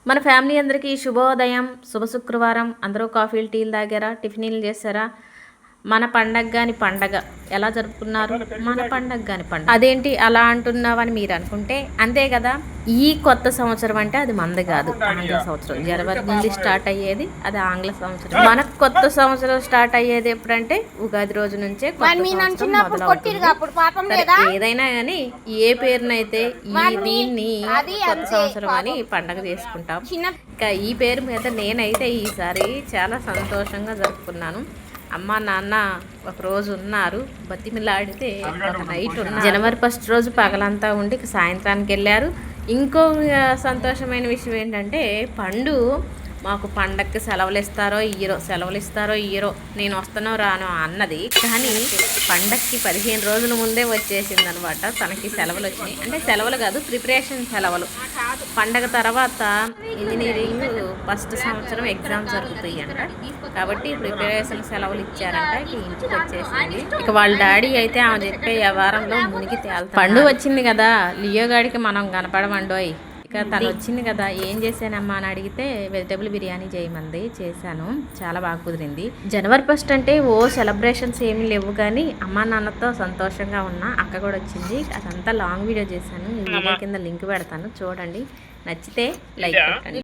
మన ఫ్యామిలీ అందరికీ శుభోదయం, శుభ శుక్రవారం. అందరూ కాఫీలు టీలు తాగారా, టిఫిన్లు చేశారా? మన పండగ కాని పండగ ఎలా జరుపుకున్నారు? మన పండగ కాని పండగ అదేంటి అలా అంటున్నావని మీరు అనుకుంటే అంతే కదా. ఈ కొత్త సంవత్సరం అంటే అది మనది కాదు, ఆంగ్ల సంవత్సరం. జనవరి నుండి స్టార్ట్ అయ్యేది అది ఆంగ్ల సంవత్సరం. మనకు కొత్త సంవత్సరం స్టార్ట్ అయ్యేది ఎప్పుడంటే ఉగాది రోజు నుంచే ఏదైనా కానీ ఏ పేరునైతే దీన్ని కొత్త సంవత్సరం అని పండగ చేసుకుంటాం. ఇంకా ఈ పేరు మీద నేనైతే ఈసారి చాలా సంతోషంగా జరుపుకున్నాను. అమ్మ నాన్న ఒక రోజు ఉన్నారు, బతిమిలాడితే ఒక నైట్ ఉన్నారు. జనవరి 1 రోజు పగలంతా ఉండి సాయంత్రానికి వెళ్ళారు. ఇంకో సంతోషమైన విషయం ఏంటంటే పండు మాకు పండగకి సెలవులు ఇస్తారో ఇయ్యరో నేను వస్తానో రానో అన్నది. కానీ పండగకి 15 రోజుల ముందే వచ్చేసింది అనమాట. తనకి సెలవులు వచ్చినాయి, అంటే సెలవులు కాదు, ప్రిపరేషన్ సెలవులు. పండగ తర్వాత ఇంజనీరింగ్ ఫస్ట్ సంవత్సరం ఎగ్జామ్స్ జరుగుతాయి అంట, కాబట్టి ప్రిపరేషన్ సెలవులు ఇచ్చారంట. ఇక ఇంటికి వచ్చేసింది. ఇక వాళ్ళ డాడీ అయితే ఆమె చెప్పే వ్యవహారంలో మునిగి తేలుతాడు. పండు వచ్చింది కదా, లియో గాడికి మనం కనపడమండోయ్. ఇక తను వచ్చింది కదా, ఏం చేశానమ్మా అని అడిగితే వెజిటబుల్ బిర్యానీ చేయమంది, చేశాను. చాలా బాగా కుదిరింది. జనవరి 1 అంటే సెలబ్రేషన్స్ ఏమీ లేవు, కానీ అమ్మా నాన్నతో సంతోషంగా ఉన్నా. అక్క కూడా వచ్చింది. అదంతా లాంగ్ వీడియో చేశాను, ఈ వీడియో కింద లింక్ పెడతాను, చూడండి. నచ్చితే లైక్ పెట్టండి.